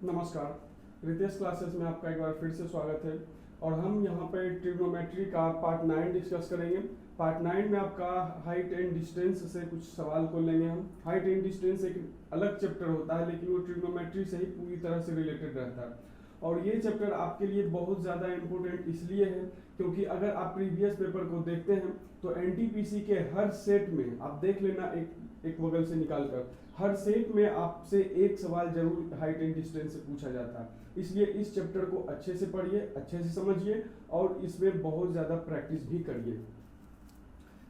नमस्कार। रितेश क्लासेस में आपका एक बार फिर से स्वागत है। और हम यहाँ पे ट्रिग्नोमेट्री का पार्ट 9 डिस्कस करेंगे। पार्ट 9 में आपका हाइट एंड डिस्टेंस से कुछ सवाल को लेंगे हम। हाइट एंड डिस्टेंस एक अलग चैप्टर होता है, लेकिन वो ट्रिग्नोमेट्री से ही पूरी तरह से रिलेटेड रहता है। और ये चैप्टर आपके लिए बहुत ज़्यादा इम्पोर्टेंट इसलिए है क्योंकि अगर आप प्रीवियस पेपर को देखते हैं तो एनटीपीसी के हर सेट में आप देख लेना, एक बगल से निकाल कर हर सेट में आपसे एक सवाल जरूर हाइट एंड डिस्टेंस से पूछा जाता है। इसलिए इस चैप्टर को अच्छे से पढ़िए, अच्छे से समझिए और इसमें बहुत ज़्यादा प्रैक्टिस भी करिए।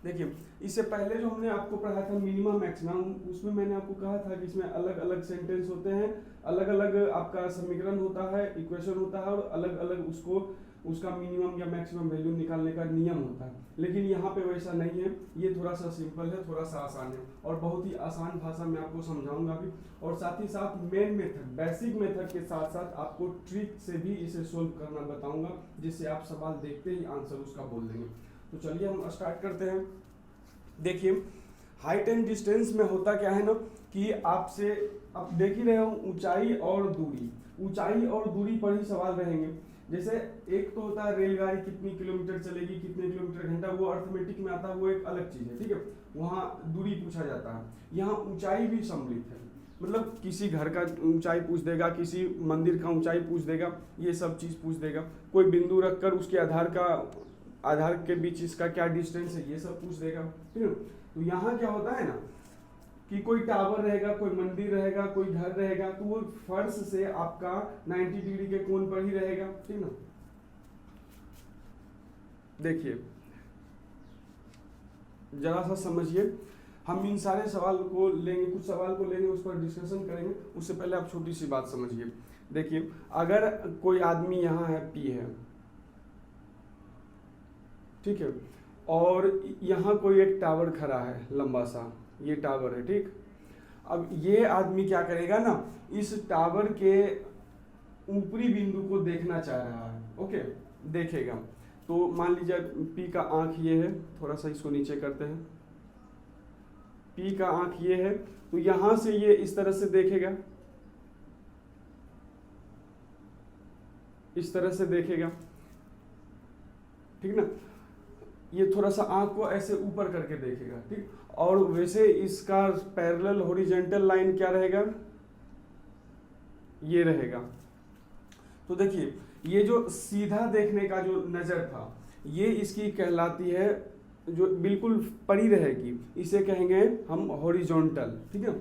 देखिए, इससे पहले जो हमने आपको पढ़ाया था मिनिमम मैक्सिमम, उसमें मैंने आपको कहा था कि इसमें अलग अलग सेंटेंस होते हैं, अलग अलग आपका समीकरण होता है, इक्वेशन होता है और अलग अलग उसका मिनिमम या मैक्सिमम वैल्यू निकालने का नियम होता है। लेकिन यहाँ पे वैसा नहीं है, ये थोड़ा सा सिंपल है, थोड़ा सा आसान है और बहुत ही आसान भाषा में आपको समझाऊंगा भी। और साथ ही साथ मेन मेथड, बेसिक मेथड के साथ साथ आपको ट्रिक से भी इसे सोल्व करना बताऊंगा, जिससे आप सवाल देखते ही आंसर उसका बोल देंगे। तो चलिए हम स्टार्ट करते हैं। देखिए, हाइट एंड डिस्टेंस में होता क्या है ना कि आपसे आप देख ही रहे हो ऊंचाई और दूरी, ऊंचाई और दूरी पर ही सवाल रहेंगे। जैसे एक तो होता है रेलगाड़ी कितनी किलोमीटर चलेगी, कितने किलोमीटर घंटा, वो अर्थमेटिक में आता है, वो एक अलग चीज है, ठीक है। वहाँ दूरी पूछा जाता है। यहाँ ऊंचाई भी सम्मिलित है, मतलब किसी घर का ऊंचाई पूछ देगा, किसी मंदिर का ऊंचाई पूछ देगा, ये सब चीज पूछ देगा। कोई बिंदु रखकर उसके आधार के बीच इसका क्या डिस्टेंस है, ये सब पूछ देगा, ठीक है। तो यहाँ क्या होता है ना कि कोई टावर रहेगा, कोई मंदिर रहेगा, कोई घर रहेगा, तो वो फर्श से आपका 90 डिग्री के कोण पर ही रहेगा, ठीक ना। देखिए जरा सा समझिए, हम इन सारे सवाल को लेंगे, कुछ सवाल को लेंगे, उस पर डिस्कशन करेंगे। उससे पहले आप छोटी सी बात समझिए। देखिए, अगर कोई आदमी यहाँ है, पी है, ठीक है, और यहाँ कोई एक टावर खड़ा है लंबा सा, ये टावर है, ठीक। अब ये आदमी क्या करेगा ना, इस टावर के ऊपरी बिंदु को देखना चाह रहा है, ओके, देखेगा। तो मान लीजिए पी का आंख ये है, थोड़ा सा इसको नीचे करते हैं, पी का आंख ये है, तो यहां से ये इस तरह से देखेगा, इस तरह से देखेगा, ठीक ना। ये थोड़ा सा आंख को ऐसे ऊपर करके देखेगा, ठीक। और वैसे इसका पैरेलल हॉरिजॉन्टल लाइन क्या रहेगा, ये रहेगा। तो देखिए, ये जो सीधा देखने का जो नजर था, ये इसकी कहलाती है, जो बिल्कुल पड़ी रहेगी, इसे कहेंगे हम हॉरिजॉन्टल, ठीक है।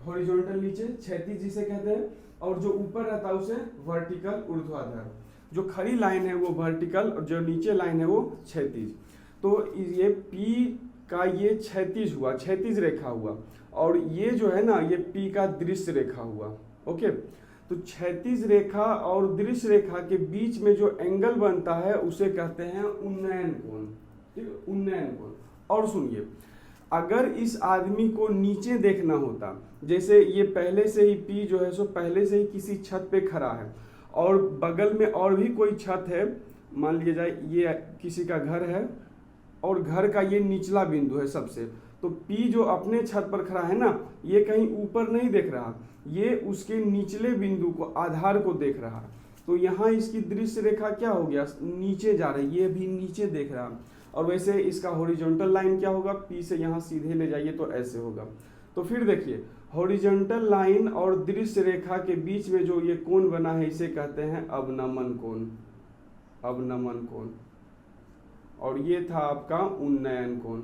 हॉरिजॉन्टल नीचे, क्षैतिज जिसे कहते हैं, और जो ऊपर रहता है उसे वर्टिकल, ऊर्ध्वाधर। जो खड़ी लाइन है वो वर्टिकल और जो नीचे लाइन है वो क्षैतिज। तो ये पी का ये क्षैतिज हुआ, क्षैतिज रेखा हुआ, और ये जो है ना ये पी का दृश्य रेखा हुआ, ओके। तो क्षैतिज रेखा और दृश्य रेखा के बीच में जो एंगल बनता है उसे कहते हैं उन्नयन कोण, ठीक है, उन्नयन कोण। और सुनिए, अगर इस आदमी को नीचे देखना होता, जैसे ये पहले से ही पी जो है सो पहले से ही किसी छत पे खड़ा है और बगल में और भी कोई छत है, मान लिया जाए ये किसी का घर है और घर का ये निचला बिंदु है सबसे, तो पी जो अपने छत पर खड़ा है ना, ये कहीं ऊपर नहीं देख रहा, ये उसके निचले बिंदु को, आधार को देख रहा। तो यहाँ इसकी दृश्य रेखा क्या हो गया, नीचे जा रही है, ये भी नीचे देख रहा। और वैसे इसका हॉरिजॉन्टल लाइन क्या होगा, पी से यहाँ सीधे ले जाइए तो ऐसे होगा। तो फिर देखिए, हॉरिजॉन्टल लाइन और दृश्य रेखा के बीच में जो ये कोण बना है इसे कहते हैं अवनमन कोण, अवनमन कोण। और ये था आपका उन्नयन कोण।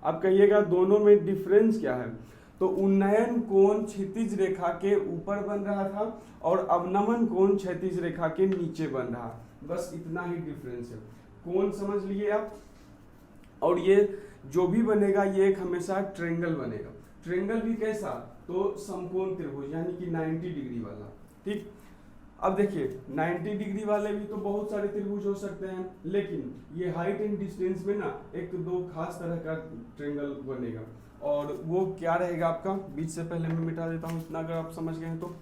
अब कहिएगा दोनों में डिफरेंस क्या है। तो उन्नयन कोण क्षैतिज रेखा के ऊपर बन रहा था और अवनमन कोण क्षैतिज रेखा के नीचे बन रहा, बस इतना ही डिफरेंस है। कोण समझ लिए आप। और ये जो भी बनेगा ये एक हमेशा ट्रायंगल बनेगा। ट्रायंगल भी कैसा, तो समकोण त्रिभुज, यानी कि 90 डिग्री वाला, ठीक। अब देखिए 90 डिग्री वाले भी तो बहुत सारे त्रिभुज हो सकते हैं, लेकिन ये हाइट एंड डिस्टेंस में ना एक दो खास तरह का ट्रायंगल बनेगा। और वो क्या रहेगा आपका, बीच से पहले मैं मिटा देता हूं इतना, अगर आप समझ गए हैं तो।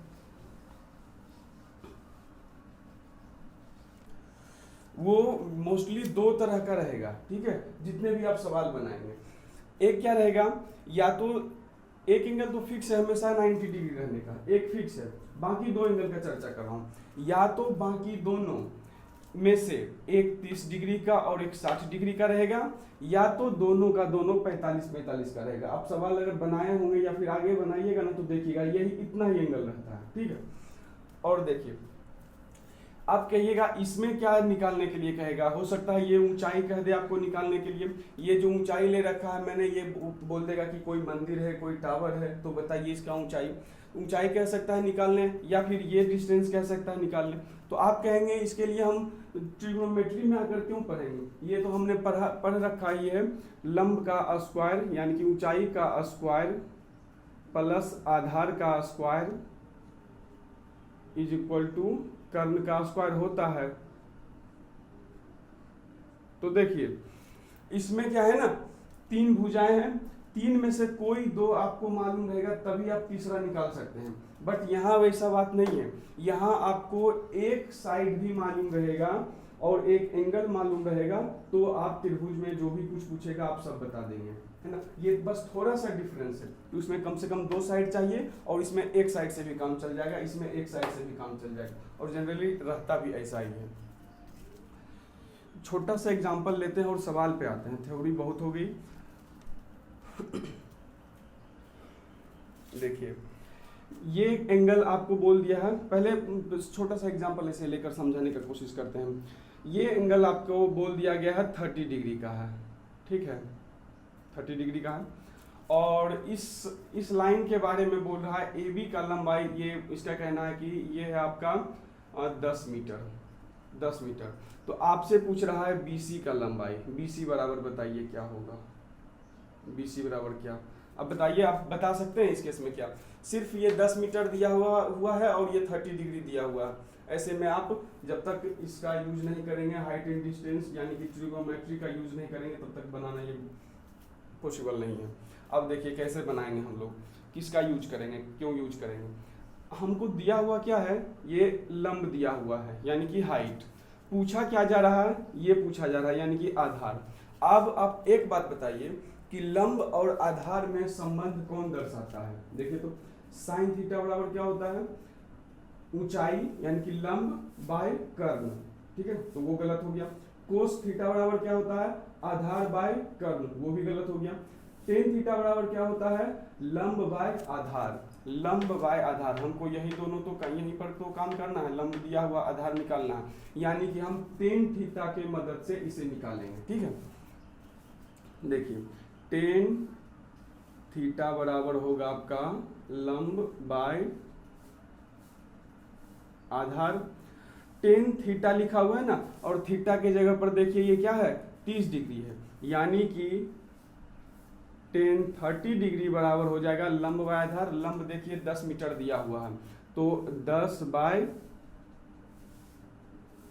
वो मोस्टली दो तरह का रहेगा, ठीक है, जितने भी आप सवाल बनाएंगे। एक क्या रहेगा, या तो एक एंगल तो फिक्स है हमेशा 90 डिग्री रहने का, एक फिक्स है, बाकी दो एंगल का चर्चा कर रहा हूँ। या तो बाकी दोनों में से एक 30 डिग्री का और एक 60 डिग्री का रहेगा, या तो दोनों का दोनों 45-45 का रहेगा। आप सवाल अगर बनाए होंगे या फिर आगे बनाइएगा ना तो देखिएगा यही इतना ही एंगल रहता है, ठीक है। और देखिए आप कहिएगा इसमें क्या निकालने के लिए कहेगा, हो सकता है ये ऊंचाई कह दे आपको निकालने के लिए। ये जो ऊंचाई ले रखा है मैंने, ये बोल देगा कि कोई मंदिर है, कोई टावर है, तो बताइए इसका ऊंचाई कह सकता है निकालने, या फिर ये डिस्टेंस कह सकता है निकालने। तो आप कहेंगे इसके लिए हम ट्रिग्नोमेट्री में आकर क्यों पढ़ेंगे, ये तो हमने पढ़ रखा ही है। लंब का स्क्वायर यानी कि ऊंचाई का स्क्वायर प्लस आधार का स्क्वायर इज इक्वल टू कर्ण का स्क्वायर होता है। तो देखिए इसमें क्या है ना, 3 भुजाएं हैं, 3 में से कोई 2 आपको मालूम रहेगा तभी आप तीसरा निकाल सकते हैं। बट यहाँ वैसा बात नहीं है, यहाँ आपको एक साइड भी मालूम रहेगा और एक एंगल मालूम रहेगा, तो आप त्रिभुज में जो भी कुछ पूछेगा आप सब बता देंगे, है ना। ये बस थोड़ा सा डिफरेंस है कि उसमें कम से कम 2 साइड चाहिए और इसमें एक साइड से भी काम चल जाएगा, इसमें एक साइड से भी काम चल जाएगा, और जनरली रहता भी ऐसा ही है। छोटा सा एग्जांपल लेते हैं और सवाल पे आते हैं, थ्योरी बहुत हो गई। देखिए ये एंगल आपको बोल दिया है, पहले छोटा सा एग्जांपल ऐसे लेकर समझाने की कोशिश करते हैं। ये एंगल आपको बोल दिया गया है 30 डिग्री का है, ठीक है, 30 डिग्री का है। और इस लाइन के बारे में बोल रहा है AB का लंबाई, ये इसका कहना है कि ये है आपका 10 मीटर। तो आपसे पूछ रहा है BC का लंबाई, BC बराबर बताइए क्या होगा, BC बराबर क्या। अब बताइए, आप बता सकते हैं इस केस में क्या, सिर्फ ये 10 मीटर दिया हुआ है और ये 30 डिग्री दिया हुआ है। ऐसे में आप जब तक इसका यूज नहीं करेंगे, हाइट एंड डिस्टेंस यानी कि ट्रिगोनोमेट्री का यूज नहीं करेंगे, तब तक बनाना ये पॉसिबल नहीं है। अब देखिए कैसे बनाएंगे हम लोग, किसका यूज करेंगे, क्यों यूज करेंगे। हमको दिया हुआ क्या है, ये लंब दिया हुआ है यानी कि हाइट। पूछा क्या जा रहा है, ये पूछा जा रहा है यानी कि आधार। अब आप एक बात बताइए कि लंब और आधार में संबंध कौन दर्शाता है। देखिए तो साइन थीटा बराबर क्या होता है, ऊंचाई यानी कि लंब बाय कर्ण, ठीक है, तो वो गलत हो गया। कोस थीटा बराबर क्या होता है, आधार बाय कर्ण, वो भी गलत हो गया। टेन थीटा बराबर क्या होता है, लंब बाय आधार, लंब बाय आधार। हमको यही दोनों तो यहीं पर तो काम करना है, लंब दिया हुआ आधार निकालना है, यानी कि हम टेन थीटा के मदद से इसे निकालेंगे, ठीक है। देखिए टेन थीटा बराबर होगा आपका लंब बाय आधार। टेन थीटा लिखा हुआ है ना, और थीटा के जगह पर देखिए ये क्या है, 30 डिग्री है, यानी कि टेन 30 डिग्री बराबर हो जाएगा लंब बाय आधार। लंब देखिए 10 मीटर दिया हुआ है, तो 10 बाय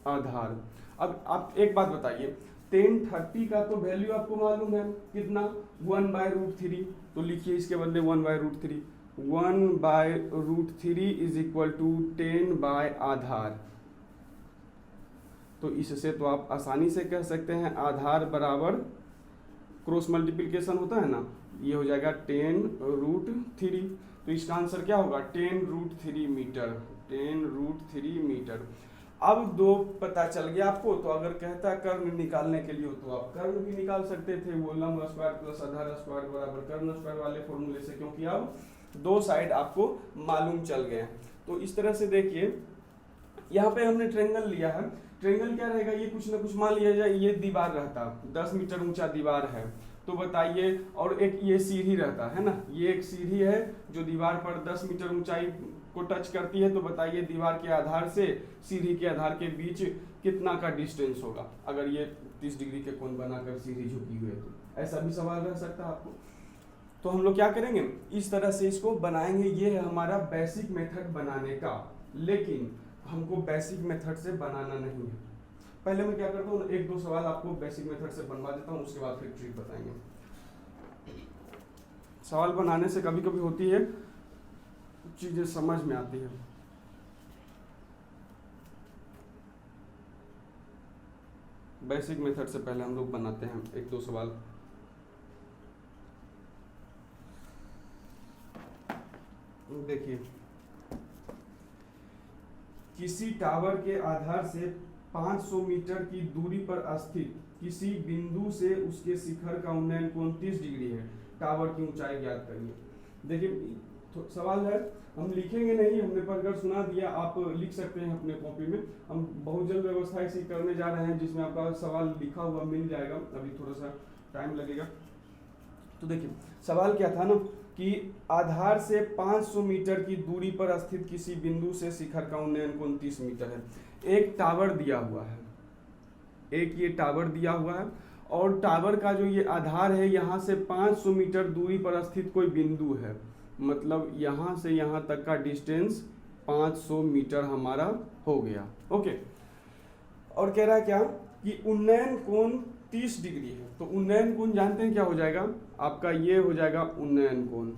आधार। अब आप एक बात बताइए, टेन 30 का तो वैल्यू आपको मालूम है कितना, 1/√3, तो लिखिए इसके बदले 1/√3, 1/√3 इज इक्वल टू 10 बाय आधार। तो इससे तो आप आसानी से कह सकते हैं आधार बराबर क्रॉस मल्टीप्लिकेशन होता है ना, ये हो जाएगा 10√3। तो इसका आंसर क्या होगा, 10√3 मीटर, 10√3 मीटर। अब 2 पता चल गया आपको, तो अगर कहता कर्ण निकालने के लिए हो तो आप कर्ण भी निकाल सकते थे, वो लंब स्क्वायर प्लस आधार स्क्वायर बराबर कर्ण स्क्वायर वाले फॉर्मूले से, क्योंकि अब 2 साइड आपको मालूम चल गए। तो इस तरह से देखिए यहाँ पे हमने ट्रेंगल लिया है। ट्रेंगल क्या रहेगा, ये कुछ ना कुछ मान लिया जाए, ये दीवार रहता 10 मीटर ऊंचा दीवार है, तो बताइए, और एक ये सीढ़ी रहता है ना, ये एक सीढ़ी है जो दीवार पर 10 मीटर ऊंचाई को टच करती है, तो बताइए दीवार के आधार से सीढ़ी के आधार के बीच कितना का डिस्टेंस होगा, अगर ये 30 डिग्री के कोण बनाकर सीढ़ी झुकी हुई है तो। ऐसा भी सवाल रह सकता है आपको। तो हम लोग क्या करेंगे, इस तरह से इसको बनाएंगे। ये है हमारा बेसिक मेथड बनाने का, लेकिन हमको बेसिक मेथड से बनाना नहीं है। पहले मैं क्या करता हूँ, 1-2 सवाल आपको बेसिक मेथड से बनवा देता हूँ, उसके बाद फिर ट्रिक बताएंगे। सवाल बनाने से कभी कभी होती है चीजें समझ में आती है। बेसिक मेथड से पहले हम लोग बनाते हैं 1-2 सवाल। देखिए, किसी टावर के आधार से 500 मीटर की दूरी पर स्थित किसी बिंदु से उसके शिखर का उन्नयन कोण 30 डिग्री है, टावर की ऊंचाई ज्ञात करिए। देखिए सवाल है, हम लिखेंगे नहीं, हमने पढ़कर सुना दिया, आप लिख सकते हैं अपने कॉपी में। हम बहुत जल्द व्यवस्था ऐसी करने जा रहे हैं जिसमें आपका सवाल लिखा हुआ मिल जाएगा, अभी थोड़ा सा टाइम लगेगा। तो देखिए सवाल क्या था ना कि आधार से 500 मीटर की दूरी पर स्थित किसी बिंदु से शिखर का उन्नयन कोण 30 मीटर है। एक टावर दिया हुआ है, एक ये टावर दिया हुआ है, और टावर का जो ये आधार है यहाँ से 500 मीटर दूरी पर स्थित कोई बिंदु है, मतलब यहाँ से यहाँ तक का डिस्टेंस 500 मीटर हमारा हो गया। ओके, और कह रहा है क्या कि उन्नयन कोण 30 डिग्री है। तो उन्नयन कोण जानते हैं क्या हो जाएगा आपका, ये हो जाएगा उन्नयन कोण,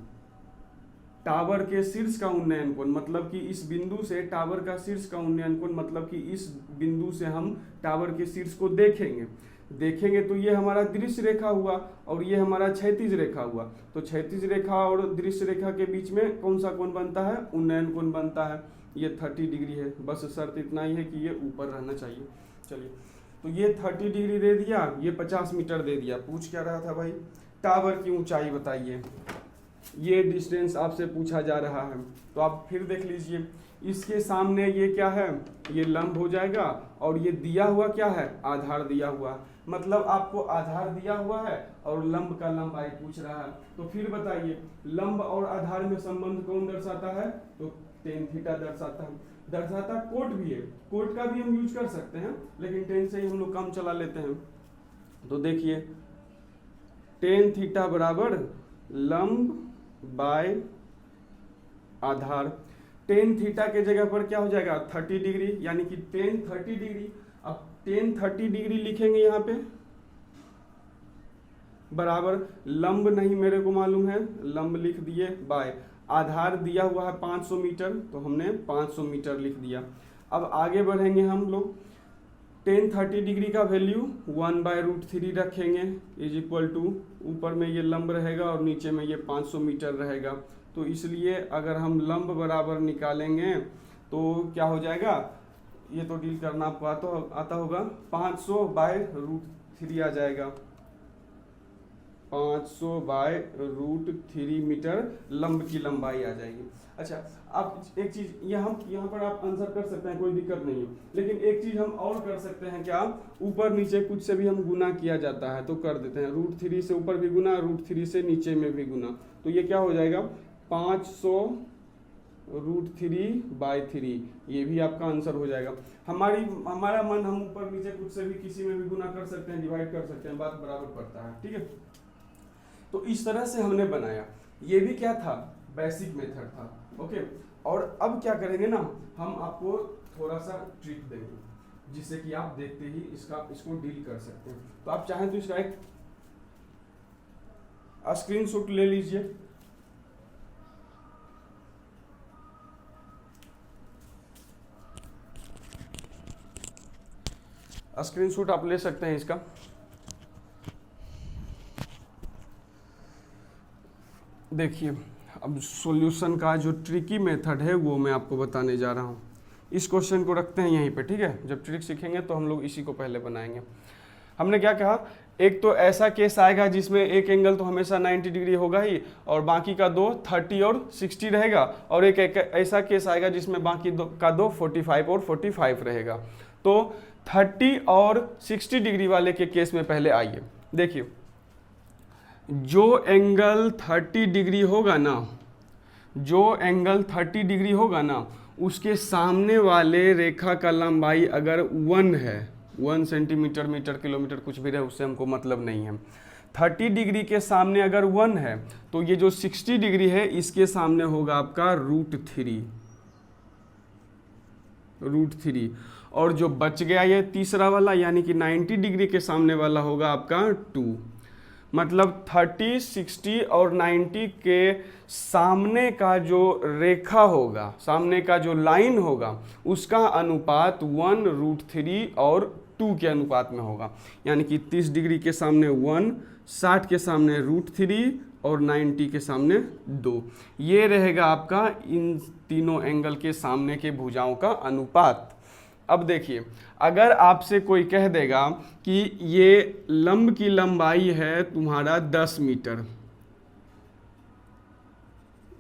टावर के शीर्ष का उन्नयन कोण, मतलब कि इस बिंदु से टावर का शीर्ष का उन्नयन कोण, मतलब कि इस बिंदु से हम टावर के शीर्ष को देखेंगे तो ये हमारा दृश्य रेखा हुआ और ये हमारा क्षैतिज रेखा हुआ। तो क्षैतिज रेखा और दृश्य रेखा के बीच में कौन सा कोण बनता है, उन्नयन कोण बनता है। ये 30 डिग्री है, बस शर्त इतना ही है कि ये ऊपर रहना चाहिए। चलिए, तो ये 30 डिग्री दे दिया, ये 50 मीटर दे दिया। पूछ क्या रहा था भाई, टावर की ऊंचाई बताइए। ये डिस्टेंस आपसे पूछा जा रहा है, तो आप फिर देख लीजिए, इसके सामने ये क्या है, ये लंब हो जाएगा, और ये दिया हुआ क्या है, आधार दिया हुआ, मतलब आपको आधार दिया हुआ है और लंब का लंबाई पूछ रहा है। तो फिर बताइए, लंब और आधार में संबंध कौन दर्शाता है, तो टेन थीटा दर्शाता कोट भी है, कोट का भी हम यूज कर सकते हैं, लेकिन टेन से ही हम लोग काम चला लेते हैं। तो देखिए, टेन थीटा बराबर लंब बाय आधार। टेन थीटा के जगह पर क्या हो जाएगा, 30 डिग्री, यानी कि टेन 30 डिग्री। अब टेन 30 डिग्री लिखेंगे यहाँ पे, बराबर लंब नहीं मेरे को मालूम है, लंब लिख दिए, बाय आधार दिया हुआ है 500 मीटर, तो हमने 500 मीटर लिख दिया। अब आगे बढ़ेंगे हम लोग, टेन 30 डिग्री का वैल्यू 1/√3 रखेंगे, इज इक्वल टू, ऊपर में ये लंब रहेगा और नीचे में ये 500 मीटर रहेगा। तो इसलिए अगर हम लंब बराबर निकालेंगे तो क्या हो जाएगा, ये तो डील करना आपको आता होगा, 500/√3 आ जाएगा, 500/√3 मीटर लंब की लंबाई आ जाएगी। अच्छा, आप एक चीज यहाँ पर आप आंसर कर सकते हैं, कोई दिक्कत नहीं है, लेकिन एक चीज हम और कर सकते हैं, क्या, ऊपर नीचे कुछ से भी हम गुना किया जाता है तो कर देते हैं, √3 से ऊपर भी गुना, √3 से नीचे में भी गुना, तो ये क्या हो जाएगा 500√3/3, ये भी आपका आंसर हो जाएगा। हमारा मन, हम ऊपर नीचे कुछ से भी किसी में भी गुना कर सकते हैं, डिवाइड कर सकते हैं, बात बराबर पड़ता है, ठीक है। तो इस तरह से हमने बनाया, ये भी क्या था, बेसिक मेथड था। ओके, और अब क्या करेंगे ना, हम आपको थोड़ा सा ट्रिक देंगे जिससे कि आप देखते ही इसको डील कर सकते हैं। तो आप चाहें तो इसका एक स्क्रीनशॉट ले लीजिए, स्क्रीनशॉट आप ले सकते हैं इसका। देखिए, अब सॉल्यूशन का जो ट्रिकी मेथड है वो मैं आपको बताने जा रहा हूँ। इस क्वेश्चन को रखते हैं यहीं पे, ठीक है। जब ट्रिक सीखेंगे तो हम लोग इसी को पहले बनाएंगे। हमने क्या कहा, एक तो ऐसा केस आएगा जिसमें एक एंगल तो हमेशा 90 डिग्री होगा ही, और बाकी का दो 30 और 60 रहेगा, और एक ऐसा केस आएगा जिसमें बाकी का दो 45 और 45 रहेगा। तो 30 और 60 डिग्री वाले के केस में पहले आइए, देखिए, जो एंगल 30 डिग्री होगा ना, जो एंगल 30 डिग्री होगा ना, उसके सामने वाले रेखा का लंबाई अगर 1 है, 1 सेंटीमीटर, मीटर, किलोमीटर कुछ भी रहे, उससे हमको मतलब नहीं है। 30 डिग्री के सामने अगर 1 है तो ये जो 60 डिग्री है इसके सामने होगा आपका √3, और जो बच गया ये तीसरा वाला यानी कि 90 डिग्री के सामने वाला होगा आपका 2। मतलब 30, 60 और 90 के सामने का जो रेखा होगा, सामने का जो लाइन होगा, उसका अनुपात 1√3 और 2 के अनुपात में होगा। यानी कि 30 डिग्री के सामने 1, 60 के सामने √3 और 90 के सामने 2। ये रहेगा आपका इन तीनों एंगल के सामने के भुजाओं का अनुपात। अब देखिए, अगर आपसे कोई कह देगा कि ये लंब की लंबाई है तुम्हारा 10 मीटर,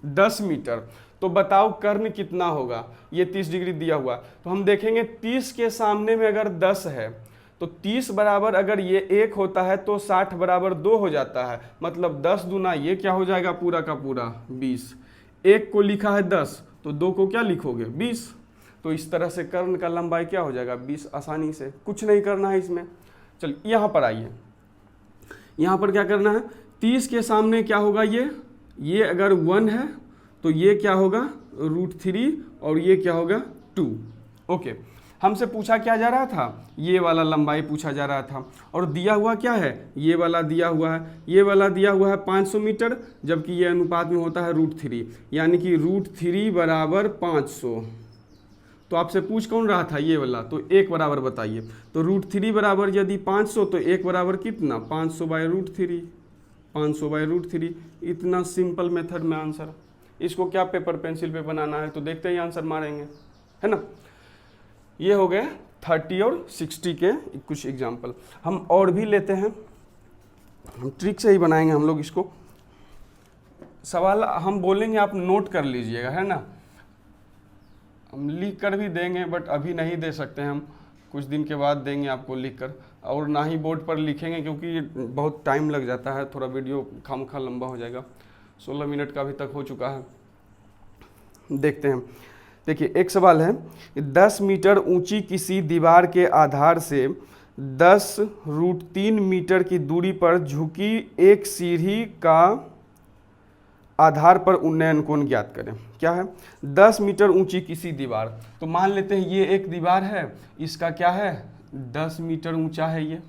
10 मीटर, तो बताओ कर्ण कितना होगा। ये 30 डिग्री दिया हुआ, तो हम देखेंगे 30 के सामने में अगर 10 है तो 30 बराबर अगर ये 1 होता है तो 60 बराबर 2 हो जाता है। मतलब 10 दूना ये क्या हो जाएगा, पूरा का पूरा 20। 1 को लिखा है 10 तो 2 को क्या लिखोगे 20। तो इस तरह से कर्ण का लंबाई क्या हो जाएगा 20, आसानी से, कुछ नहीं करना है इसमें। चल यहाँ पर आइए, यहाँ पर क्या करना है, 30 के सामने क्या होगा, ये अगर 1 है तो ये क्या होगा √3 और ये क्या होगा 2। ओके, हमसे पूछा क्या जा रहा था, ये वाला लंबाई पूछा जा रहा था, और दिया हुआ क्या है, ये वाला दिया हुआ है, ये वाला दिया हुआ है 500 मीटर, जबकि ये अनुपात में होता है √3, यानी कि √3 बराबर 500। तो आपसे पूछ कौन रहा था, ये वाला, तो 1 बराबर बताइए। तो √3 बराबर यदि 500 तो 1 बराबर कितना, 500/√3, 500/√3। इतना सिंपल मेथड में आंसर। इसको क्या पेपर पेंसिल पे बनाना है, तो देखते ही आंसर मारेंगे, है ना। ये हो गए 30 और 60 के कुछ एग्जाम्पल। हम और भी लेते हैं, हम ट्रिक से ही बनाएंगे हम लोग इसको। सवाल हम बोलेंगे, आप नोट कर लीजिएगा, है ना। हम लिख कर भी देंगे, बट अभी नहीं दे सकते हैं, हम कुछ दिन के बाद देंगे आपको लिख कर, और ना ही बोर्ड पर लिखेंगे क्योंकि बहुत टाइम लग जाता है, थोड़ा वीडियो खामखा लंबा हो जाएगा। 16 मिनट का अभी तक हो चुका है, देखते हैं। देखिए, एक सवाल है, 10 मीटर ऊंची किसी दीवार के आधार से 10√3 मीटर की दूरी पर झुकी एक सीढ़ी का आधार पर उन्नयन कोण ज्ञात करें। क्या है, 10 मीटर ऊंची किसी दीवार, तो मान लेते हैं ये एक दीवार है, इसका क्या है 10 मीटर ऊंचा है, ये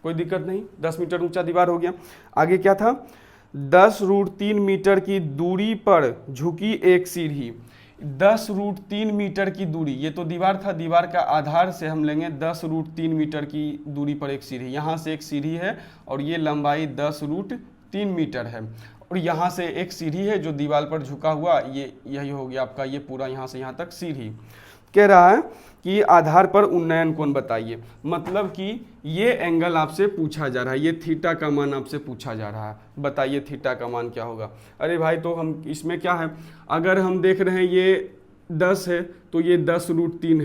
कोई दिक्कत नहीं, 10 मीटर ऊंचा दीवार हो गया। आगे क्या था, 10√3 मीटर की दूरी पर झुकी एक सीढ़ी, 10√3 मीटर की दूरी, ये तो दीवार था, दीवार का आधार से हम लेंगे 10√3 मीटर की दूरी पर एक सीढ़ी, यहाँ से एक सीढ़ी है और ये लंबाई 10√3 मीटर है, और यहाँ से एक सीढ़ी है जो दीवार पर झुका हुआ, ये यही हो गया आपका, ये पूरा यहाँ से यहाँ तक सीढ़ी। कह रहा है कि आधार पर उन्नयन कोण बताइए, मतलब कि ये एंगल आपसे पूछा जा रहा है, ये थीटा का मान आपसे पूछा जा रहा है, बताइए थीटा का मान क्या होगा। अरे भाई, तो हम इसमें क्या है, अगर हम देख रहे हैं ये 10 है तो ये 10√3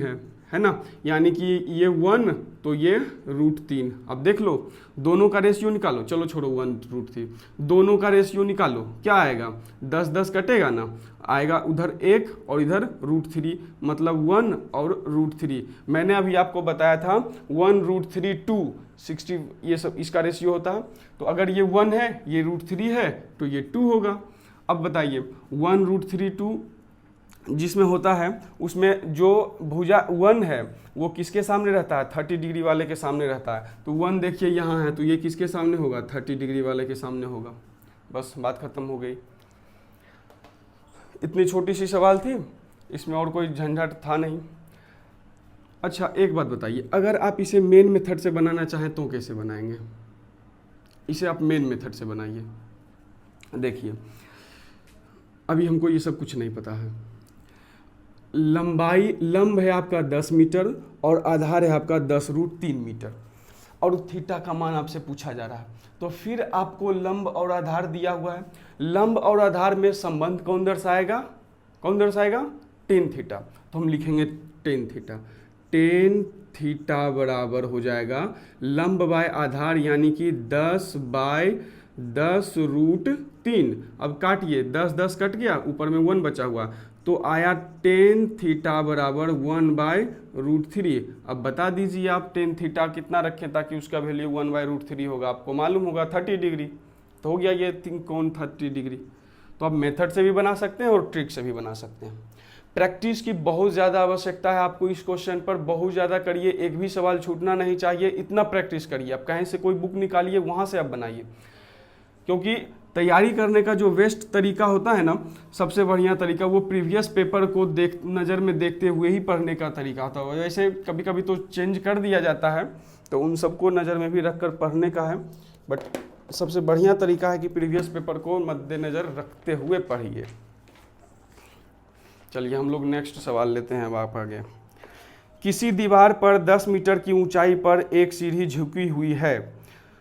है ना, यानी कि ये 1 तो ये √3। अब देख लो, दोनों का रेशियो निकालो, चलो छोड़ो 1√3, दोनों का रेशियो निकालो, क्या आएगा 10 कटेगा ना, आएगा उधर 1 और इधर √3, मतलब 1 और √3। मैंने अभी आपको बताया था 1√3 2 60, ये सब इसका रेशियो होता है। तो अगर ये 1 है, ये √3 है, तो ये 2 होगा। अब बताइए 1√3 2 जिसमें होता है, उसमें जो भुजा 1 है वो किसके सामने रहता है, 30 डिग्री वाले के सामने रहता है। तो 1 देखिए यहाँ है, तो ये किसके सामने होगा, 30 डिग्री वाले के सामने होगा। बस बात खत्म हो गई। इतनी छोटी सी सवाल थी, इसमें और कोई झंझट था नहीं। अच्छा, एक बात बताइए, अगर आप इसे मेन मेथड से बनाना चाहें तो कैसे बनाएंगे। इसे आप मेन मेथड से बनाइए। देखिए, अभी हमको ये सब कुछ नहीं पता है। लंब है आपका 10 मीटर और आधार है आपका 10√3 मीटर, और थीटा का मान आपसे पूछा जा रहा है। तो फिर आपको लंब और आधार दिया हुआ है, लंब और आधार में संबंध कौन दर्शाएगा, tan थीटा। तो हम लिखेंगे tan थीटा। tan थीटा बराबर हो जाएगा लंब बाय आधार, यानी कि 10/10√3। अब काटिए, 10 कट गया, ऊपर में 1 बचा हुआ, तो आया tan थीटा बराबर 1/√3। अब बता दीजिए आप tan थीटा कितना रखें ताकि उसका वैल्यू 1/√3 होगा। आपको मालूम होगा 30 डिग्री, तो हो गया ये कोण 30 डिग्री। तो आप मेथड से भी बना सकते हैं और ट्रिक से भी बना सकते हैं। प्रैक्टिस की बहुत ज़्यादा आवश्यकता है आपको इस क्वेश्चन पर, बहुत ज़्यादा करिए, एक भी सवाल छूटना नहीं चाहिए, इतना प्रैक्टिस करिए। आप कहीं से कोई बुक निकालिए, वहाँ से आप बनाइए, क्योंकि तैयारी करने का जो बेस्ट तरीका होता है ना, सबसे बढ़िया तरीका वो प्रीवियस पेपर को नज़र में देखते हुए ही पढ़ने का तरीका होता है। वैसे कभी कभी तो चेंज कर दिया जाता है, तो उन सबको नज़र में भी रख कर पढ़ने का है, बट सबसे बढ़िया तरीका है कि प्रीवियस पेपर को मद्देनज़र रखते हुए पढ़िए। चलिए हम लोग नेक्स्ट सवाल लेते हैं। अब आप आगे। किसी दीवार पर 10 मीटर की ऊंचाई पर एक सीढ़ी झुकी हुई है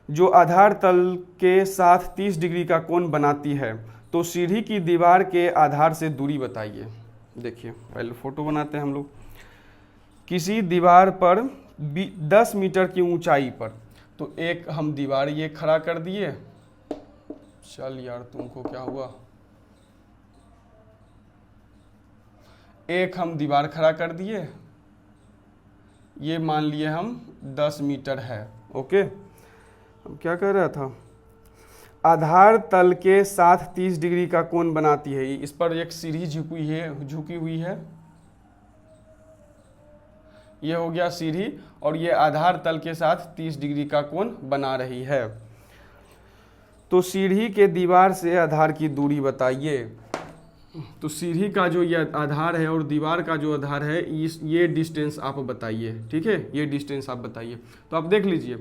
जो आधार तल के साथ 30 डिग्री का कोण बनाती है, तो सीढ़ी की दीवार के आधार से दूरी बताइए। देखिए पहले फोटो बनाते हैं हम लोग। किसी दीवार पर 10 मीटर की ऊंचाई पर, तो एक हम दीवार ये खड़ा कर दिए। चल यार तुमको क्या हुआ। एक हम दीवार खड़ा कर दिए, ये मान लिए हम 10 मीटर है। ओके, अब क्या कह रहा था, आधार तल के साथ 30 डिग्री का कोण बनाती है। इस पर एक सीढ़ी झुकी हुई है। ये हो गया सीढ़ी, और ये आधार तल के साथ 30 डिग्री का कोण बना रही है। तो सीढ़ी के दीवार से आधार की दूरी बताइए। तो सीढ़ी का जो ये आधार है और दीवार का जो आधार है, ये डिस्टेंस आप बताइए। ठीक है, ये डिस्टेंस आप बताइए। तो आप देख लीजिए,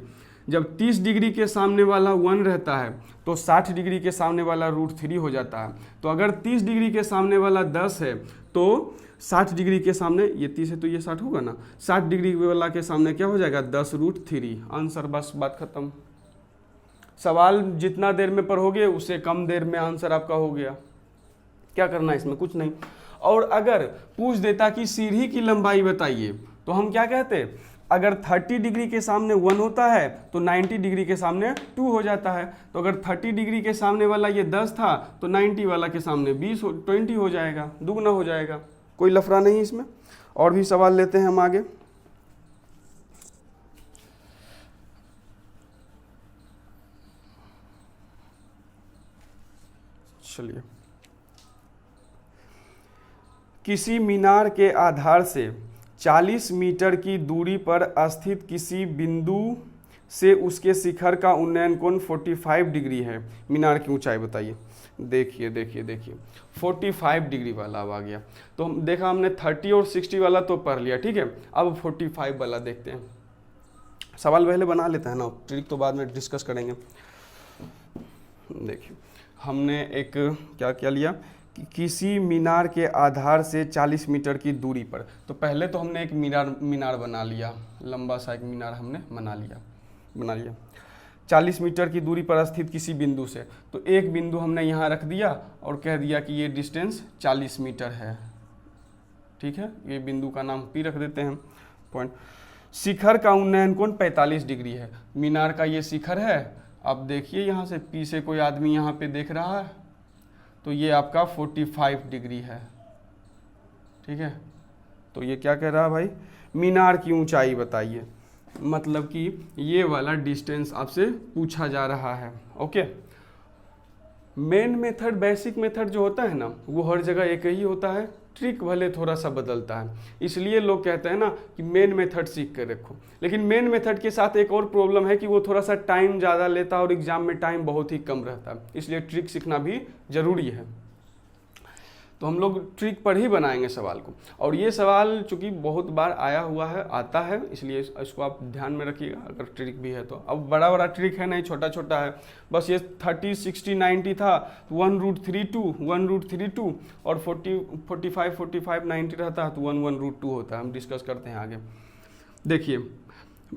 जब 30 डिग्री के सामने वाला 1 रहता है तो 60 डिग्री के सामने वाला √3 हो जाता है। तो अगर 30 डिग्री के सामने वाला 10 है तो 60 डिग्री के सामने, ये 30 है तो ये 60 होगा ना, 60 डिग्री वाला के सामने क्या हो जाएगा, 10√3। आंसर, बस बात खत्म। सवाल जितना देर में पढ़ोगे उससे कम देर में आंसर आपका हो गया। क्या करना है इसमें, कुछ नहीं। और अगर पूछ देता कि सीढ़ी की लंबाई बताइए, तो हम क्या कहते, अगर 30 डिग्री के सामने 1 होता है तो 90 डिग्री के सामने 2 हो जाता है। तो अगर 30 डिग्री के सामने वाला ये 10 था तो 90 वाला के सामने 20 हो जाएगा, दुगना हो जाएगा। कोई लफड़ा नहीं इसमें। और भी सवाल लेते हैं हम आगे। चलिए, किसी मीनार के आधार से 40 मीटर की दूरी पर स्थित किसी बिंदु से उसके शिखर का उन्नयन कोण 45 डिग्री है। मीनार की ऊंचाई बताइए। देखिए देखिए देखिए, 45 डिग्री वाला अब आ गया। तो हम देखा, हमने 30 और 60 वाला तो पढ़ लिया, ठीक है। अब 45 वाला देखते हैं। सवाल पहले बना लेते हैं ना, ट्रिक तो बाद में डिस्कस करेंगे। देखिए, हमने एक क्या क्या लिया कि किसी मीनार के आधार से 40 मीटर की दूरी पर, तो पहले तो हमने एक मीनार बना लिया, लंबा सा एक मीनार हमने बना लिया 40 मीटर की दूरी पर स्थित किसी बिंदु से। तो एक बिंदु हमने यहाँ रख दिया और कह दिया कि ये डिस्टेंस 40 मीटर है। ठीक है, ये बिंदु का नाम P रख देते हैं, पॉइंट। शिखर का उन्नयन कोण 45 डिग्री है। मीनार का ये शिखर है। अब देखिए यहाँ से P से कोई आदमी यहाँ पे देख रहा है तो ये आपका 45 डिग्री है। ठीक है, तो ये क्या कह रहा है भाई, मीनार की ऊंचाई बताइए। मतलब कि ये वाला डिस्टेंस आपसे पूछा जा रहा है। Okay, main method, basic method जो होता है ना, वो हर जगह एक ही होता है। ट्रिक भले थोड़ा सा बदलता है, इसलिए लोग कहते हैं ना कि मेन मेथड सीख कर रखो। लेकिन मेन मेथड के साथ एक और प्रॉब्लम है कि वो थोड़ा सा टाइम ज़्यादा लेता है और एग्जाम में टाइम बहुत ही कम रहता है, इसलिए ट्रिक सीखना भी ज़रूरी है। तो हम लोग ट्रिक पर ही बनाएंगे सवाल को। और ये सवाल चूंकि बहुत बार आया हुआ है, आता है, इसलिए इसको आप ध्यान में रखिएगा अगर ट्रिक भी है तो। अब बड़ा बड़ा ट्रिक है नहीं, छोटा छोटा है। बस ये 30, 60, 90 था, 1√32 और 45, 90 रहता है तो 1√2 होता है। हम डिस्कस करते हैं आगे। देखिए,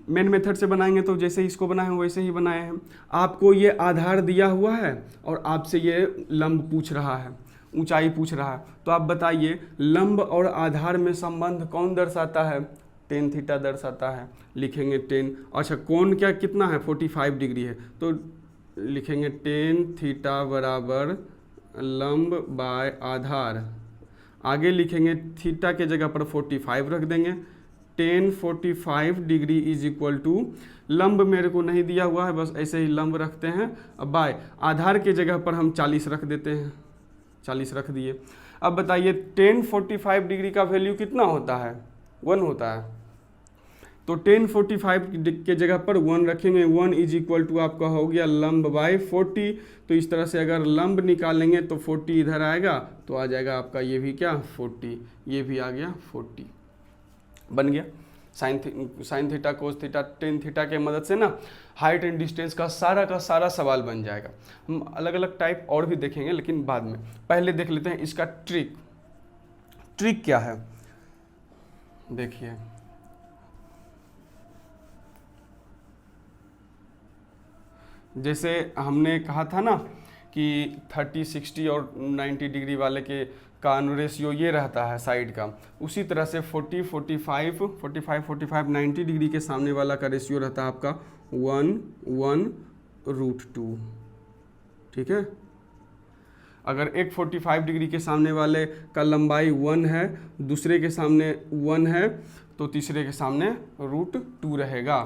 मेन मेथड से बनाएंगे तो जैसे इसको बनाए हैं वैसे ही बनाए हैं। आपको ये आधार दिया हुआ है और आपसे ये लंब पूछ रहा है, ऊंचाई पूछ रहा है। तो आप बताइए लंब और आधार में संबंध कौन दर्शाता है, tan थीटा दर्शाता है। लिखेंगे tan, अच्छा कोण क्या कितना है, 45 डिग्री है, तो लिखेंगे tan थीटा बराबर लंब बाय आधार। आगे लिखेंगे थीटा के जगह पर 45 रख देंगे। tan 45 degree is equal to, लंब मेरे को नहीं दिया हुआ है, बस ऐसे ही लंब रखते हैं। अब बाय आधार के जगह पर हम 40 रख देते हैं, 40 रख दिए। अब बताइए tan 45 डिग्री का वैल्यू कितना होता है, 1 होता है। तो tan 45 के जगह पर 1 रखेंगे। 1 इज इक्वल टू आपका हो गया लंब बाय 40। तो इस तरह से अगर लंब निकालेंगे तो 40 इधर आएगा तो आ जाएगा आपका ये भी क्या 40, ये भी आ गया 40, बन गया। Sine theta, cos theta, tan theta के मदद से ना हाइट एंड डिस्टेंस का सारा सवाल बन जाएगा। हम अलग अलग टाइप और भी देखेंगे लेकिन बाद में, पहले देख लेते हैं इसका ट्रिक क्या है। देखिए जैसे हमने कहा था ना कि 30, 60 और 90 डिग्री वाले के का रेशियो ये रहता है साइड का, उसी तरह से 40, 45, 90 डिग्री के सामने वाला का रेशियो रहता है आपका 1/√2। ठीक है, अगर एक 45 डिग्री के सामने वाले का लंबाई 1 है, दूसरे के सामने 1 है, तो तीसरे के सामने √2 रहेगा।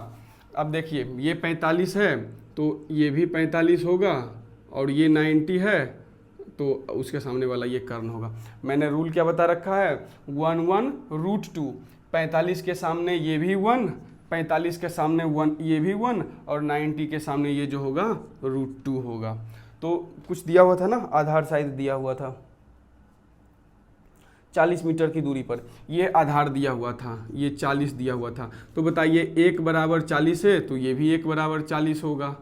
अब देखिए ये 45 है तो ये भी 45 होगा, और ये 90 है तो उसके सामने वाला ये कर्ण होगा। मैंने रूल क्या बता रखा है, 1/√2। 45 के सामने ये भी 1, 45 के सामने 1 ये भी 1, और 90 के सामने ये जो होगा √2 होगा। तो कुछ दिया हुआ था ना, आधार साइज दिया हुआ था 40 मीटर की दूरी पर, ये आधार दिया हुआ था, ये 40 दिया हुआ था। तो बताइए 1 बराबर 40 है तो ये भी 1 बराबर 40 होगा,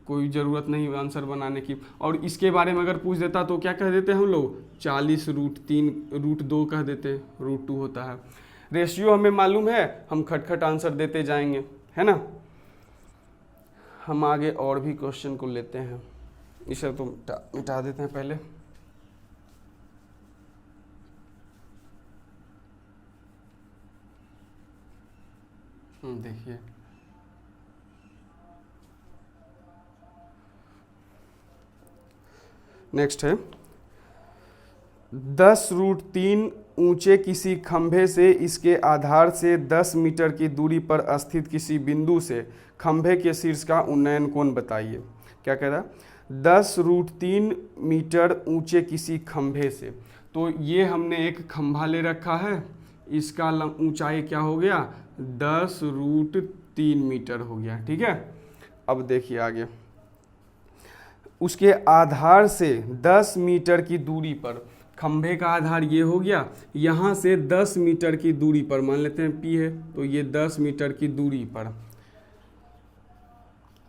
कोई ज़रूरत नहीं आंसर बनाने की। और इसके बारे में अगर पूछ देता तो क्या कह देते हम लोग, 40√3 √2 कह देते, √2 होता है। रेशियो हमें मालूम है, हम खटखट आंसर देते जाएंगे, है ना। हम आगे और भी क्वेश्चन को लेते हैं, इसे तो मिटा देते हैं पहले। देखिए नेक्स्ट है, 10√3 ऊंचे किसी खंभे से इसके आधार से 10 मीटर की दूरी पर स्थित किसी बिंदु से खंभे के शीर्ष का उन्नयन कोण बताइए। क्या कह रहा है, 10√3 मीटर ऊंचे किसी खंभे से, तो ये हमने एक खंभा ले रखा है, इसका ऊंचाई क्या हो गया, 10√3 मीटर हो गया। ठीक है, अब देखिए आगे, उसके आधार से 10 मीटर की दूरी पर, खंभे का आधार ये हो गया, यहाँ से 10 मीटर की दूरी पर, मान लेते हैं P है, तो ये 10 मीटर की दूरी पर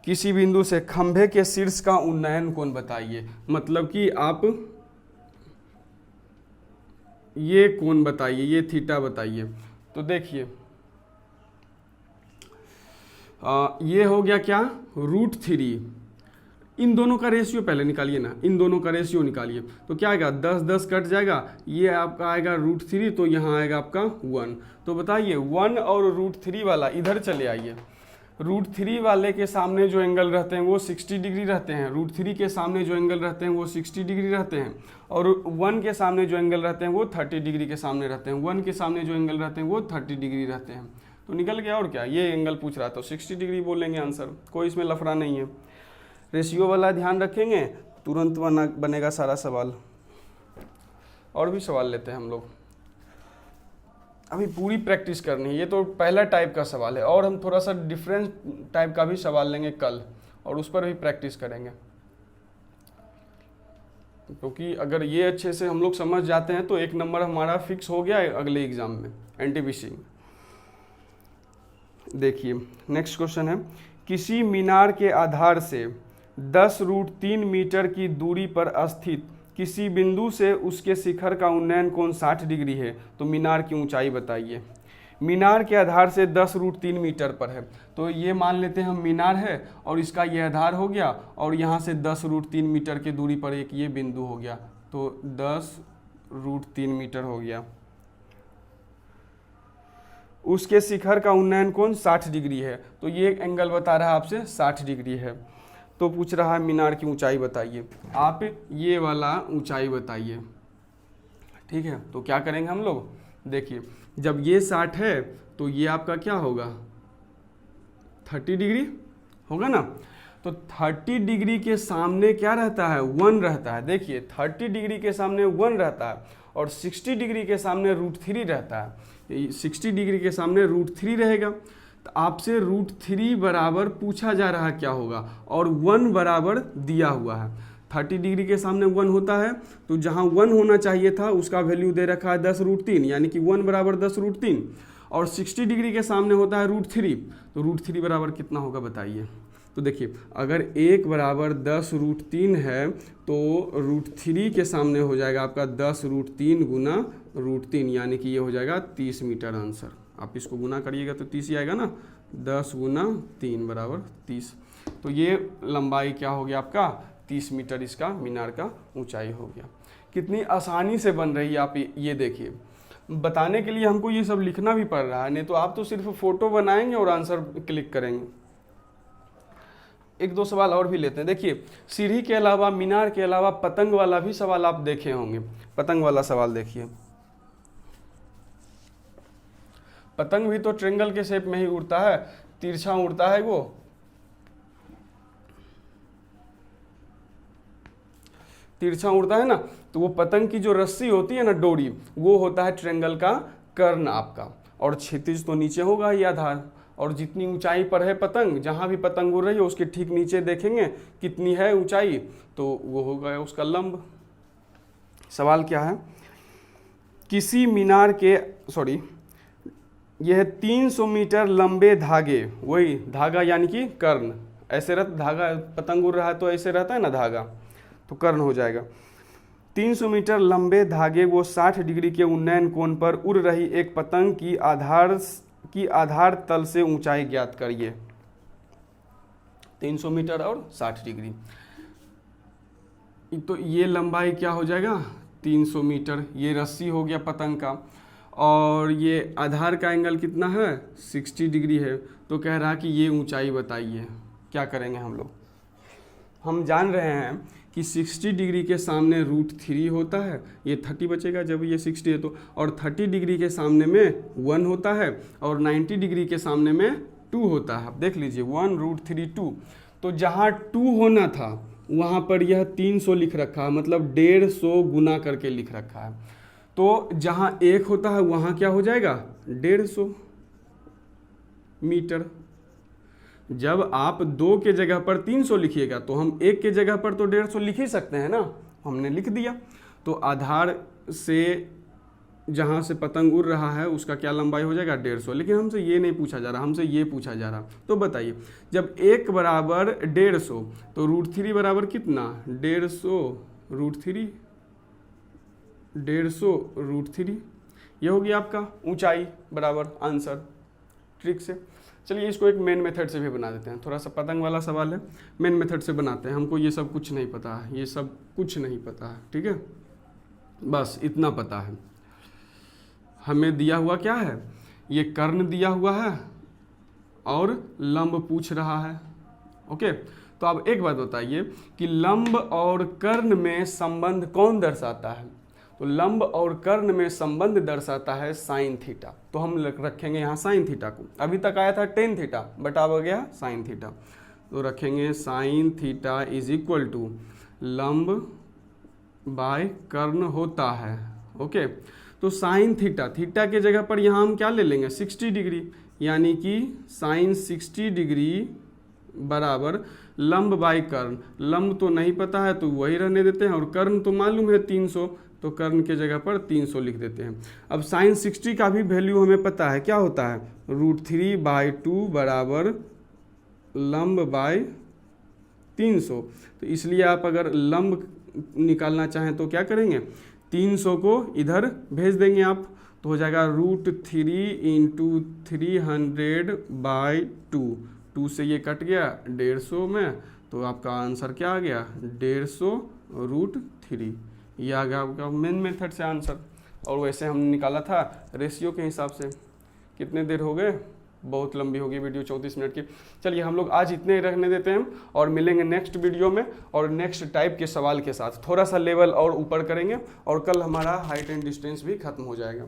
किसी बिंदु से खंभे के शीर्ष का उन्नयन कोण बताइए। मतलब कि आप ये कोण बताइए, ये थीटा बताइए। तो देखिए ये हो गया क्या, √3। इन दोनों का रेशियो पहले निकालिए ना, इन दोनों का रेशियो निकालिए, तो क्या आएगा, 10 कट जाएगा, ये आपका आएगा √3, तो यहाँ आएगा आपका 1। तो बताइए 1 और √3 वाला इधर चले आइए, √3 वाले के सामने जो एंगल रहते हैं वो 60 डिग्री रहते हैं, √3 के सामने जो एंगल रहते हैं वो 60 डिग्री रहते हैं, और 1 के सामने जो एंगल रहते हैं वो 30 डिग्री के सामने रहते हैं, 1 के सामने जो एंगल रहते हैं वो 30 डिग्री रहते हैं। तो निकल गया, और क्या, ये एंगल पूछ रहा था, 60 डिग्री बोलेंगे आंसर, कोई इसमें लफड़ा नहीं है। रेशियो वाला ध्यान रखेंगे, तुरंत बनेगा सारा सवाल। और भी सवाल लेते हैं हम लोग, अभी पूरी प्रैक्टिस करनी है। ये तो पहला टाइप का सवाल है, और हम थोड़ा सा डिफरेंट टाइप का भी सवाल लेंगे कल, और उस पर भी प्रैक्टिस करेंगे, क्योंकि अगर ये अच्छे से हम लोग समझ जाते हैं तो 1 नंबर हमारा फिक्स हो गया है अगले एग्जाम में, NTPC में। देखिए नेक्स्ट क्वेश्चन है, किसी मीनार के आधार से 10√3 मीटर की दूरी पर स्थित किसी बिंदु से उसके शिखर का उन्नयन कोण 60 डिग्री है, तो मीनार की ऊंचाई बताइए। मीनार के आधार से 10√3 मीटर पर है, तो ये मान लेते हैं हम मीनार है, और इसका ये आधार हो गया, और यहाँ से 10√3 मीटर की दूरी पर एक ये बिंदु हो गया, तो 10√3 मीटर हो गया। उसके शिखर का उन्नयन कोण 60 डिग्री है, तो ये एंगल बता रहा है आपसे 60 डिग्री है। तो पूछ रहा है मीनार की ऊंचाई बताइए, आप ये वाला ऊंचाई बताइए। ठीक है, तो क्या करेंगे हम लोग, देखिए जब ये 60 है तो ये आपका क्या होगा, 30 डिग्री होगा ना। तो 30 डिग्री के सामने क्या रहता है, 1 रहता है। देखिए 30 डिग्री के सामने 1 रहता है, और 60 डिग्री के सामने √3 रहता है। 60 डिग्री के सामने √3 रहेगा, तो आपसे √3 बराबर पूछा जा रहा है क्या होगा, और 1 बराबर दिया हुआ है। 30 डिग्री के सामने 1 होता है, तो जहाँ 1 होना चाहिए था उसका वैल्यू दे रखा है 10√3, यानी कि 1 बराबर 10√3, और 60 डिग्री के सामने होता है √3, तो √3 बराबर कितना होगा बताइए। तो देखिए अगर 1 बराबर 10√3 है तो √3 के सामने हो जाएगा आपका 10√3 गुना √3, यानी कि ये हो जाएगा 30 मीटर आंसर। आप इसको गुना करिएगा तो 30 ही आएगा ना, 10 गुना 3 बराबर 30। तो ये लंबाई क्या हो गया आपका 30 मीटर, इसका मीनार का ऊंचाई हो गया। कितनी आसानी से बन रही है, आप ये देखिए। बताने के लिए हमको ये सब लिखना भी पड़ रहा है, नहीं तो आप तो सिर्फ फोटो बनाएंगे और आंसर क्लिक करेंगे। एक दो सवाल और भी लेते हैं। देखिए सीढ़ी के अलावा, मीनार के अलावा पतंग वाला भी सवाल आप देखे होंगे। पतंग वाला सवाल देखिए, पतंग भी तो ट्रेंगल के शेप में ही उड़ता है, तिरछा उड़ता है, वो तिरछा उड़ता है ना। तो वो पतंग की जो रस्सी होती है ना, डोरी, वो होता है ट्रेंगल का कर्ण आपका, और क्षितिज तो नीचे होगा ही आधार। और जितनी ऊंचाई पर है पतंग, जहां भी पतंग उड़ रही है उसके ठीक नीचे देखेंगे कितनी है ऊंचाई, तो वो होगा उसका लंब। सवाल क्या है, किसी मीनार के यह 300 मीटर लंबे धागे, वही धागा यानी कि कर्ण, ऐसे रहता धागा, पतंग उड़ रहा है तो ऐसे रहता है ना धागा, तो कर्ण हो जाएगा। 300 मीटर लंबे धागे वो 60 डिग्री के उन्नयन कोण पर उड़ रही एक पतंग की आधार तल से ऊंचाई ज्ञात करिए। 300 मीटर और 60 डिग्री, तो ये लंबाई क्या हो जाएगा 300 मीटर। ये रस्सी हो गया पतंग का, और ये आधार का एंगल कितना है 60 डिग्री है। तो कह रहा कि ये ऊंचाई बताइए। क्या करेंगे हम लोग, हम जान रहे हैं कि 60 डिग्री के सामने √3 होता है, ये 30 बचेगा जब ये 60 है तो, और 30 डिग्री के सामने में 1 होता है, और 90 डिग्री के सामने में 2 होता है। आप देख लीजिए 1 √3 2, तो जहाँ 2 होना था वहाँ पर यह 300 लिख रखा है, मतलब 150 गुना करके लिख रखा है। तो जहाँ 1 होता है वहाँ क्या हो जाएगा 150 मीटर। जब आप 2 के जगह पर 300 लिखिएगा तो हम 1 के जगह पर तो 150 लिख ही सकते हैं ना, हमने लिख दिया। तो आधार से जहाँ से पतंग उड़ रहा है उसका क्या लंबाई हो जाएगा 150। लेकिन हमसे ये नहीं पूछा जा रहा, हमसे ये पूछा जा रहा। तो बताइए जब 1 बराबर 150 तो √3 बराबर कितना 150 √3, 150 √3, ये होगी आपका ऊंचाई बराबर आंसर ट्रिक से। चलिए इसको एक मेन मेथड से भी बना देते हैं। थोड़ा सा पतंग वाला सवाल है, मेन मेथड से बनाते हैं। हमको ये सब कुछ नहीं पता है, ये सब कुछ नहीं पता है, ठीक है, बस इतना पता है। हमें दिया हुआ क्या है, ये कर्ण दिया हुआ है और लंब पूछ रहा है। ओके, तो अब एक बात बताइए कि लंब और कर्ण में संबंध कौन दर्शाता है। तो लंब और कर्ण में संबंध दर्शाता है साइन थीटा। तो हम रखेंगे यहाँ साइन थीटा को। अभी तक आया था टेन थीटा, बट अब आ गया साइन थीटा। तो रखेंगे sine theta is equal to लंब बाय कर्ण होता है। ओके, तो साइन थीटा, थीटा के जगह पर यहाँ हम क्या ले लेंगे 60 डिग्री, यानी कि साइन 60 डिग्री बराबर लंब बाय कर्ण। लंब तो नहीं पता है तो वही रहने देते हैं, और कर्ण तो मालूम है 300, तो कर्ण के जगह पर 300 लिख देते हैं। अब साइन 60 का भी वैल्यू हमें पता है, क्या होता है √3/2 बराबर लंब बाय 300। तो इसलिए आप अगर लंब निकालना चाहें तो क्या करेंगे 300 को इधर भेज देंगे आप, तो हो जाएगा √3 × 300/2। 2 से ये कट गया 150 में, तो आपका आंसर क्या आ गया 150 √3। ये आ गया आपका मेन मेथड से आंसर। और वैसे हमने निकाला था रेशियो के हिसाब से। कितने देर हो गए, बहुत लंबी होगी वीडियो 34 मिनट की। चलिए हम लोग आज इतने रखने देते हैं और मिलेंगे नेक्स्ट वीडियो में और नेक्स्ट टाइप के सवाल के साथ। थोड़ा सा लेवल और ऊपर करेंगे और कल हमारा हाइट एंड डिस्टेंस भी खत्म हो जाएगा।